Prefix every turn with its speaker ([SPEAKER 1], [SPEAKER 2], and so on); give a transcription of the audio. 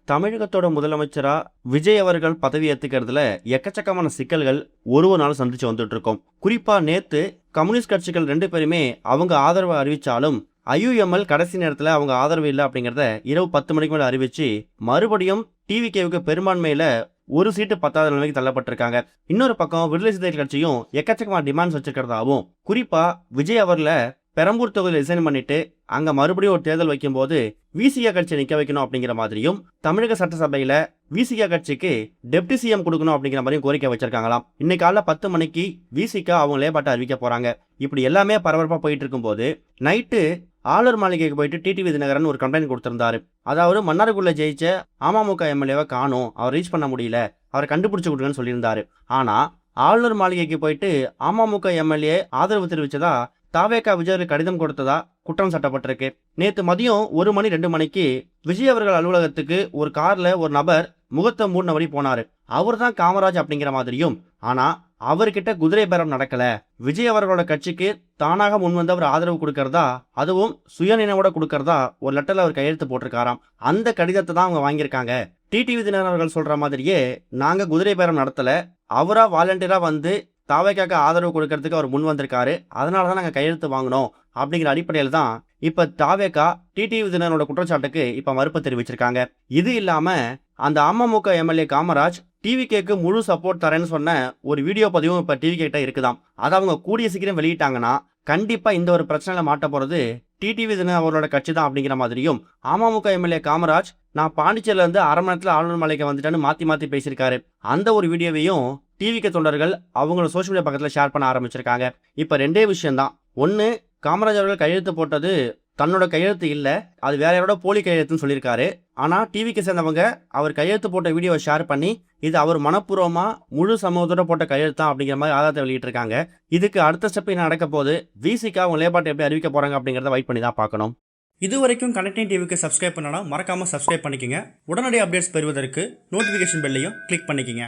[SPEAKER 1] தமிழகத்தோட முதலமைச்சரா விஜய் அவர்கள் பதவி ஏத்துக்கிறதுல எக்கச்சக்கமான சிக்கல்கள் ஒரு நாள் சந்திச்சு வந்துட்டு இருக்கோம். குறிப்பா நேத்து கம்யூனிஸ்ட் கட்சிகள் 2 பேருமே அவங்க ஆதரவு அறிவிச்சாலும் ஐயுஎம்எல் கடைசி நேரத்துல அவங்க ஆதரவு இல்லை அப்படிங்கறத இரவு 10 மணிக்கு மேல அறிவிச்சு மறுபடியும் டிவிகேவுக்கு பெரும்பான்மையில ஒரு சீட்டு பத்தாவது நிலைமைக்கு தள்ளப்பட்டிருக்காங்க. இன்னொரு பக்கம் விடுதலை சிறுத்தைகள் கட்சியும் எக்கச்சக்கமான டிமாண்ட்ஸ் வச்சிருக்கிறதாவும், குறிப்பா விஜய் அவர்ல பெரம்பூர் தொகுதியில் ரிசைன் பண்ணிட்டு அங்க மறுபடியும் ஒரு தேர்தல் வைக்கும் போது விசிகா கட்சியை நிக்க வைக்கணும் அப்படிங்கிற மாதிரியும், தமிழக சட்டசபையில விசிகா கட்சிக்கு டெப்டி சிஎம் கொடுக்கணும் அப்படிங்கிற மாதிரியும் கோரிக்கை வச்சிருக்காங்களாம். இன்னைக்கு காலைல 10 மணிக்கு விசிகா அவங்க லேபாட்டை அறிவிக்க போறாங்க. இப்படி எல்லாமே பரபரப்பா போயிட்டு இருக்கும் போது நைட்டு ஆளுநர் மாளிகைக்கு போயிட்டு டிடிவி தினகரன் ஒரு கம்ப்ளைண்ட் கொடுத்திருந்தாரு. அதாவது மன்னார்குடியில ஜெயிச்ச அமமுக எம்எல்ஏவை காணும், அவர் ரீச் பண்ண முடியல, அவரை கண்டுபிடிச்சு கொடுங்கன்னு சொல்லியிருந்தாரு. ஆனா ஆளுநர் மாளிகைக்கு போயிட்டு அமமுக எம்எல்ஏ ஆதரவு தெரிவிச்சதா தாவேகா விஜய் கடிதம் கொடுத்ததா குற்றம் சாட்டப்பட்டிருக்கு. நேத்து மதியம் 1 மணி 2 மணிக்கு விஜய் அவர்கள் அலுவலகத்துக்கு ஒரு கார்ல ஒரு நபர் முகத்தை மூடினபடி போனாரு. அவர் தான் காமராஜ் அப்படிங்கிற மாதிரியும், ஆனா அவர்கிட்ட குதிரை பேரம் நடக்கல, விஜய் அவர்களோட கட்சிக்கு தானாக முன்வந்து அவர் ஆதரவு கொடுக்கறதா, அதுவும் சுயநினைவோட கொடுக்கறதா ஒரு லெட்டர்ல அவர் கையெழுத்து போட்டிருக்காராம். அந்த கடிதத்தை தான் அவங்க வாங்கியிருக்காங்க. டிடிவி தினகரன் அவர்கள் சொல்ற மாதிரியே நாங்க குதிரை பேரம் நடத்தல, அவரா வாலண்டியரா வந்து தாவேக்காக்கு ஆதரவு கொடுக்கறதுக்கு அவர் முன் வந்திருக்காரு, அதனாலதான் நாங்க கையெழுத்து வாங்கினோம் அப்படிங்கிற அடிப்படையில் தான் இப்ப தாவேக்கா டிடிவி தினகரனோட குற்றச்சாட்டுக்கு இப்ப மறுப்பு தெரிவிச்சிருக்காங்க. இது இல்லாம அந்த அமமுக எம்எல்ஏ காமராஜ் டிவிகேக்கு முழு சப்போர்ட் தரேன்னு சொன்ன ஒரு வீடியோ பதிவும் இப்ப டிவி கிட்ட இருக்குதாம். அதை அவங்க கூடிய சீக்கிரம் வெளியிட்டாங்கன்னா கண்டிப்பா இந்த ஒரு பிரச்சனையில மாட்ட போறது டிடிவி தினகரன் அவரோட கட்சி தான் அப்படிங்கிற மாதிரியும், அமமுக எம்எல்ஏ காமராஜ் நான் பாண்டிச்சேரியில இருந்து அரை மணி நேரத்துல ஆளுநர் மாளிகை வந்துட்டேன்னு மாத்தி பேசியிருக்காரு. அந்த ஒரு வீடியோவையும் டிவிகே தொண்டர்கள் அவங்களோட சோசியல் மீடியா பக்கத்துல ஷேர் பண்ண ஆரம்பிச்சிருக்காங்க. இப்ப 2 விஷயம் தான். ஒன்னு, காமராஜ் அவர்கள் கையெழுத்து போட்டது தன்னோட கையெழுத்து இல்ல, அது வேற யாரோட போலி கையெழுத்துன்னு சொல்லியிருக்காரு. ஆனா டிவிக்கு சேர்ந்தவங்க அவர் கையெழுத்து போட்ட வீடியோவை ஷேர் பண்ணி இது அவர் மனப்பூர்வமா முழு சமூகத்தோட போட்ட கையெழுத்தா அப்படிங்கிற மாதிரி ஆதாரத்தை வெளியிட்டு இருக்காங்க. இதுக்கு அடுத்த ஸ்டெப் என்ன நடக்க போது, விசிகா அவங்க லேபாட்டை எப்படி அறிவிக்க போறாங்க அப்படிங்கறத வெயிட் பண்ணி தான் பார்க்கணும்.
[SPEAKER 2] இது வரைக்கும் கனெக்டிங் டிவிக்கு சப்ஸ்கிரைப் பண்ணனா மறக்காம சப்ஸ்கிரைப் பண்ணிக்கங்க. உடனடி அப்டேட்ஸ் பெறுவதற்கு நோட்டிபிகேஷன் பெல்லையும் கிளிக் பண்ணிக்கங்க.